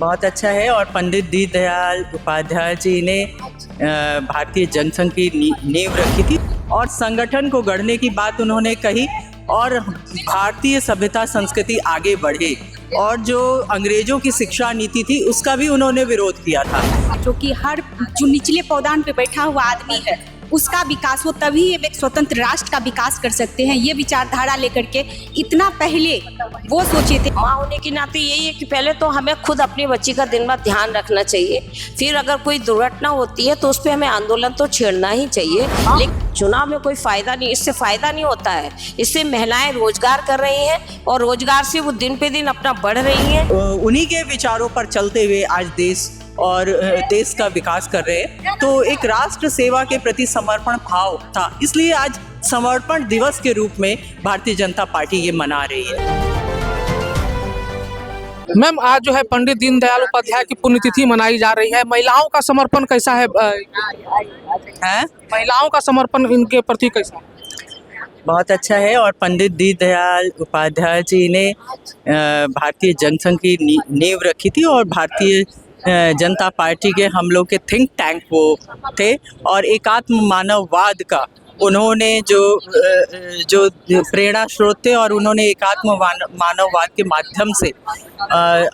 बहुत अच्छा है और पंडित दीनदयाल उपाध्याय जी ने भारतीय जनसंघ की नींव रखी थी और संगठन को गढ़ने की बात उन्होंने कही और भारतीय सभ्यता संस्कृति आगे बढ़े और जो अंग्रेजों की शिक्षा नीति थी उसका भी उन्होंने विरोध किया था। जो कि हर जो निचले पौधान पे बैठा हुआ आदमी है उसका विकास हो, तभी एक स्वतंत्र राष्ट्र का विकास कर सकते हैं। ये विचारधारा लेकर के इतना पहले वो सोचे थे। माँ होने के नाते यही है कि पहले तो हमें खुद अपनी बच्ची का दिन भर ध्यान रखना चाहिए, फिर अगर कोई दुर्घटना होती है तो उस पर हमें आंदोलन तो छेड़ना ही चाहिए। लेकिन चुनाव में कोई फायदा नहीं, इससे फायदा नहीं होता है। इससे महिलाएं रोजगार कर रही हैं और रोजगार से वो दिन पे दिन अपना बढ़ रही हैं। उन्हीं के विचारों पर चलते हुए आज देश का विकास कर रहे हैं। तो एक राष्ट्र सेवा के प्रति समर्पण भाव था, इसलिए आज समर्पण दिवस के रूप में भारतीय जनता पार्टी ये मना रही है। मैम, आज जो है पंडित दीनदयाल उपाध्याय की पुण्यतिथि मनाई जा रही है। महिलाओं का समर्पण कैसा है? महिलाओं का समर्पण इनके प्रति कैसा है? बहुत अच्छा है और पंडित दीनदयाल उपाध्याय जी ने भारतीय जनसंघ की नींव रखी थी और भारतीय जनता पार्टी के हम लोग के थिंक टैंक वो थे और एकात्म मानववाद का उन्होंने जो प्रेरणा स्रोत थे और उन्होंने एकात्म मानववाद के माध्यम से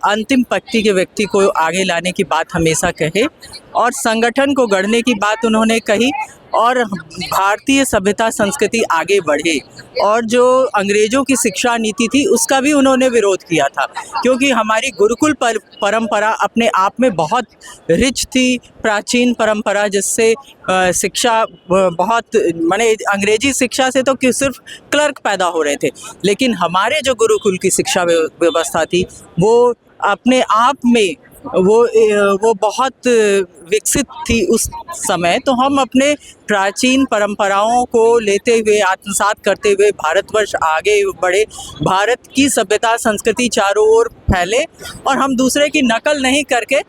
अंतिम पंक्ति के व्यक्ति को आगे लाने की बात हमेशा कहे और संगठन को गढ़ने की बात उन्होंने कही और भारतीय सभ्यता संस्कृति आगे बढ़े और जो अंग्रेजों की शिक्षा नीति थी उसका भी उन्होंने विरोध किया था, क्योंकि हमारी गुरुकुल परंपरा अपने आप में बहुत रिच थी, प्राचीन परंपरा, जिससे शिक्षा बहुत माने अंग्रेजी शिक्षा से तो सिर्फ क्लर्क पैदा हो रहे थे, लेकिन हमारे जो गुरुकुल की शिक्षा व्यवस्था थी वो अपने आप में वो बहुत विकसित थी उस समय। तो हम अपने प्राचीन परंपराओं को लेते हुए आत्मसात करते हुए भारतवर्ष आगे बढ़े, भारत की सभ्यता संस्कृति चारों ओर फैले और हम दूसरे की नकल नहीं करके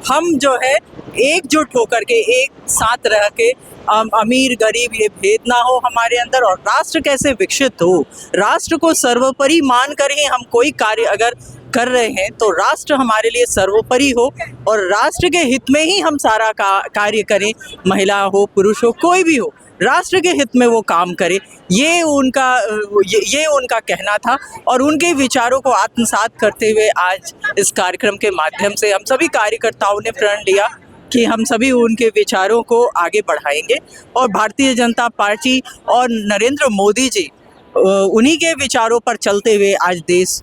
हम जो है एकजुट होकर के एक साथ रह के अमीर गरीब ये भेद ना हो हमारे अंदर और राष्ट्र कैसे विकसित हो, राष्ट्र को सर्वोपरि मान कर ही हम कोई कार्य अगर कर रहे हैं तो राष्ट्र हमारे लिए सर्वोपरि हो और राष्ट्र के हित में ही हम सारा कार्य करें, महिला हो पुरुष हो कोई भी हो, राष्ट्र के हित में वो काम करे। ये उनका कहना था और उनके विचारों को आत्मसात करते हुए आज इस कार्यक्रम के माध्यम से हम सभी कार्यकर्ताओं ने प्रण लिया कि हम सभी उनके विचारों को आगे बढ़ाएंगे और भारतीय जनता पार्टी और नरेंद्र मोदी जी उन्हीं के विचारों पर चलते हुए आज देश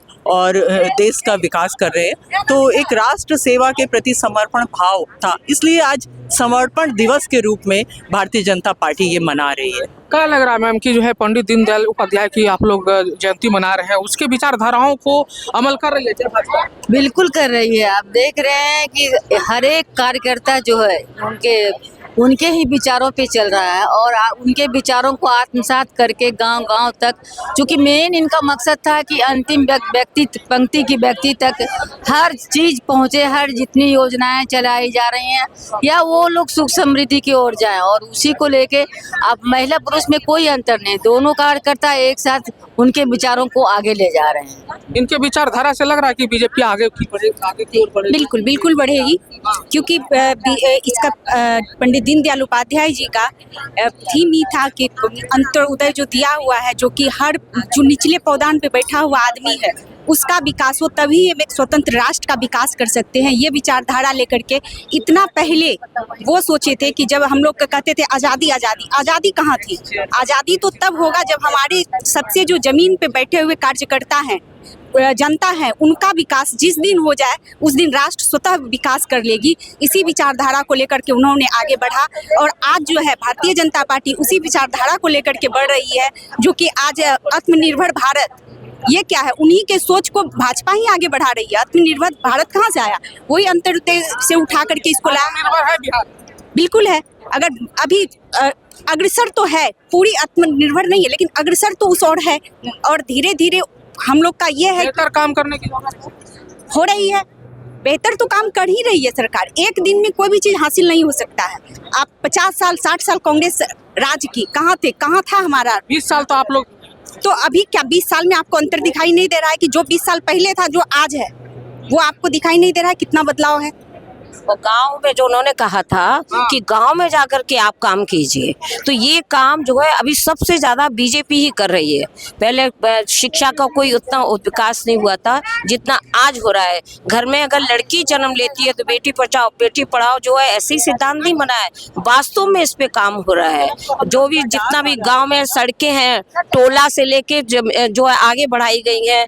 का विकास कर रहे हैं। तो एक राष्ट्र सेवा के प्रति समर्पण भाव था, इसलिए आज समर्पण दिवस के रूप में भारतीय जनता पार्टी ये मना रही है। क्या लग रहा है मैम कि जो है पंडित दीनदयाल उपाध्याय की आप लोग जयंती मना रहे हैं, उसके विचारधाराओं को अमल कर रही है क्या भाजपा? बिल्कुल कर रही है। आप देख रहे हैं कि हर एक कार्यकर्ता जो है उनके ही विचारों पे चल रहा है और उनके विचारों को आत्मसात करके गांव-गांव तक, क्योंकि मेन इनका मकसद था कि अंतिम पंक्ति की व्यक्ति तक हर चीज पहुंचे, हर जितनी योजनाएं चलाई जा रही हैं या वो लोग सुख समृद्धि की ओर जाएं और उसी को लेके अब महिला पुरुष में कोई अंतर नहीं, दोनों कार्यकर्ता एक साथ उनके विचारों को आगे ले जा रहे हैं। इनके विचारधारा से लग रहा है कि बीजेपी आगे की ओर बढ़ेगी। बिल्कुल बढ़ेगी, क्योंकि इसका पंडित दीनदयाल उपाध्याय जी का थीम ही था कि अंत्योदय जो दिया हुआ है, जो कि हर जो निचले पौधान पे बैठा हुआ आदमी है उसका विकास हो, तभी एक स्वतंत्र राष्ट्र का विकास कर सकते हैं। ये विचारधारा लेकर के इतना पहले वो सोचे थे कि जब हम लोग कहते थे आज़ादी कहाँ थी? आज़ादी तो तब होगा जब हमारे सबसे जो जमीन पे बैठे हुए कार्यकर्ता हैं, जनता है, उनका विकास जिस दिन हो जाए उस दिन राष्ट्र स्वतः विकास कर लेगी। इसी विचारधारा को लेकर के उन्होंने आगे बढ़ा और आज जो है भारतीय जनता पार्टी उसी विचारधारा को लेकर के बढ़ रही है, जो कि आज आत्मनिर्भर भारत, ये क्या है, उन्हीं के सोच को भाजपा ही आगे बढ़ा रही है। आत्मनिर्भर भारत कहाँ से आया? वही अंत्योदय से उठा करके इसको लाया। बिल्कुल है, अगर अभी अग्रसर तो है, पूरी आत्मनिर्भर नहीं है लेकिन अग्रसर तो उस ओर है और धीरे धीरे हम लोग का ये है बेहतर काम करने की हो रही है। बेहतर तो काम कर ही रही है सरकार, एक दिन में कोई भी चीज हासिल नहीं हो सकता है। आप 50 साल 60 साल कांग्रेस राज की कहाँ थे, कहाँ था हमारा 20 साल? तो आप लोग तो अभी क्या 20 साल में आपको अंतर दिखाई नहीं दे रहा है कि जो 20 साल पहले था जो आज है? वो आपको दिखाई नहीं दे रहा है कितना बदलाव है? और गांव में जो उन्होंने कहा था कि गांव में जाकर के आप काम कीजिए, तो ये काम जो है अभी सबसे ज्यादा बीजेपी ही कर रही है। पहले शिक्षा का कोई उतना विकास नहीं हुआ था जितना आज हो रहा है। घर में अगर लड़की जन्म लेती है तो बेटी बचाओ बेटी पढ़ाओ जो है ऐसे ही सिद्धांत नहीं बना है, वास्तव में इस पे काम हो रहा है। जो भी जितना भी गाँव में सड़कें हैं, टोला से लेके जो है आगे बढ़ाई गई है,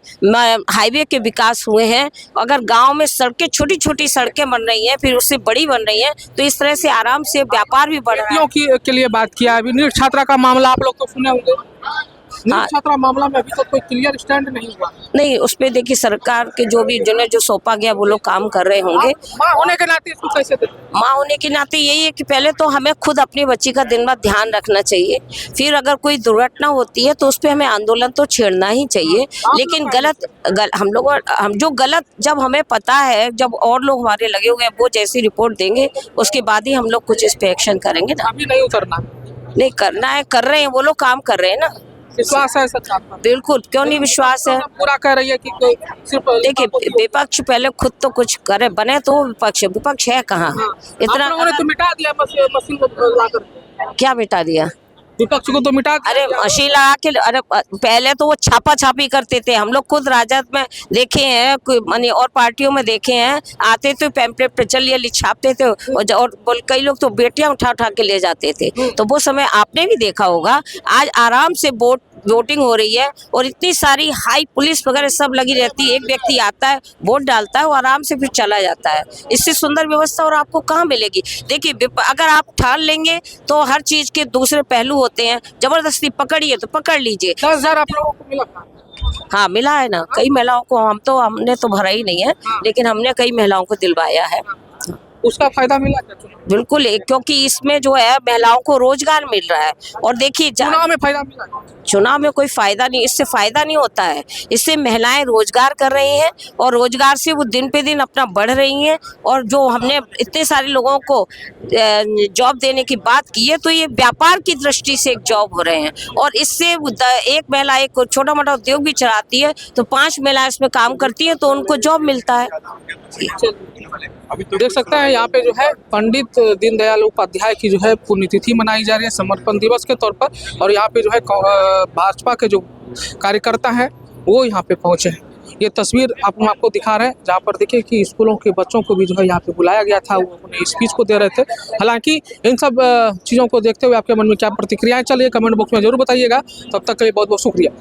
हाईवे के विकास हुए हैं। अगर गाँव में सड़कें छोटी छोटी सड़कें बन रही हैं फिर उससे बड़ी बन रही है, तो इस तरह से आराम से व्यापार भी बढ़ रहा है। के लिए बात किया। अभी नीट छात्रा का मामला आप लोग तो सुने होंगे। नीट छात्रा मामला में अभी तक कोई क्लियर स्टैंड नहीं हुआ। नहीं, उस पे देखिए सरकार के जिन्हें जो सौंपा गया वो लोग काम कर रहे होंगे। माँ होने के नाते इसको कैसे देखें? माँ होने के नाते यही है कि पहले तो हमें खुद अपनी बच्ची का दिन रात ध्यान रखना चाहिए, फिर अगर कोई दुर्घटना होती है तो उस पर हमें आंदोलन तो छेड़ना ही चाहिए। लेकिन हम जो गलत जब हमें पता है, जब और लोग हमारे लगे हुए हैं वो जैसी रिपोर्ट देंगे उसके बाद ही हम लोग कुछ इस पे एक्शन करेंगे ना। अभी नहीं उतरना, नहीं करना है, कर रहे हैं वो लोग, काम कर रहे हैं ना। विश्वास है सरकार पर? बिल्कुल, क्यों नहीं विश्वास है। पूरा कह रही है कि कोई सिर्फ देखिए विपक्ष पहले खुद तो कुछ करे, बने तो विपक्ष है कहाँ। इतना आप लोगों ने तो मिटा दिया मशीन को लाकर। क्या मिटा दिया? विपक्ष को तो मिटा दिया। अरे मशीन लगा के, अरे पहले तो वो छापा छापी करते थे। हम लोग खुद राजद में देखे हैं, मानी और पार्टियों में देखे हैं, आते तो पैम्पलेट पे चलिए छापते थे और कई लोग तो बेटियां उठा उठा के ले जाते थे। तो वो समय आपने भी देखा होगा। आज आराम से वोटिंग हो रही है और इतनी सारी हाई पुलिस वगैरह सब लगी रहती है। एक व्यक्ति आता है, वोट डालता है और आराम से फिर चला जाता है। इससे सुंदर व्यवस्था और आपको कहाँ मिलेगी? देखिए अगर आप ठान लेंगे तो हर चीज के दूसरे पहलू होते हैं। जबरदस्ती पकड़िए तो पकड़ लीजिए। 10,000 आप लोगों को मिला था? हाँ हमने है ना, कई महिलाओं को। हमने तो भरा ही नहीं है, लेकिन हमने कई महिलाओं को दिलवाया है। उसका फायदा मिला क्या चुनाव? बिल्कुल, क्योंकि इसमें जो है महिलाओं को रोजगार मिल रहा है। और देखिए चुनाव में फायदा मिला? चुनाव में कोई फायदा नहीं, इससे फायदा नहीं होता है। इससे महिलाएं रोजगार कर रही हैं और रोजगार से वो दिन पे दिन अपना बढ़ रही हैं। और जो हमने इतने सारे लोगों को जॉब देने की बात की है, तो ये व्यापार की दृष्टि से एक जॉब हो रहे हैं। और इससे एक महिला एक छोटा मोटा उद्योग भी चलाती है तो 5 महिलाएं इसमें काम करती हैं तो उनको जॉब मिलता है। देख सकते हैं यहाँ पे जो है पंडित दीनदयाल उपाध्याय की जो है पुण्यतिथि मनाई जा रही है समर्पण दिवस के तौर पर। और यहाँ पे जो है भाजपा के जो कार्यकर्ता हैं वो यहाँ पे पहुंचे हैं। ये तस्वीर आपको दिखा रहे हैं जहाँ पर देखिए कि स्कूलों के बच्चों को भी जो है यहाँ पे बुलाया गया था, वो अपने स्पीच को दे रहे थे। हालांकि इन सब चीज़ों को देखते हुए आपके मन में क्या प्रतिक्रियाएं चल रही है कमेंट बॉक्स में जरूर बताइएगा। तब तक के लिए बहुत बहुत शुक्रिया।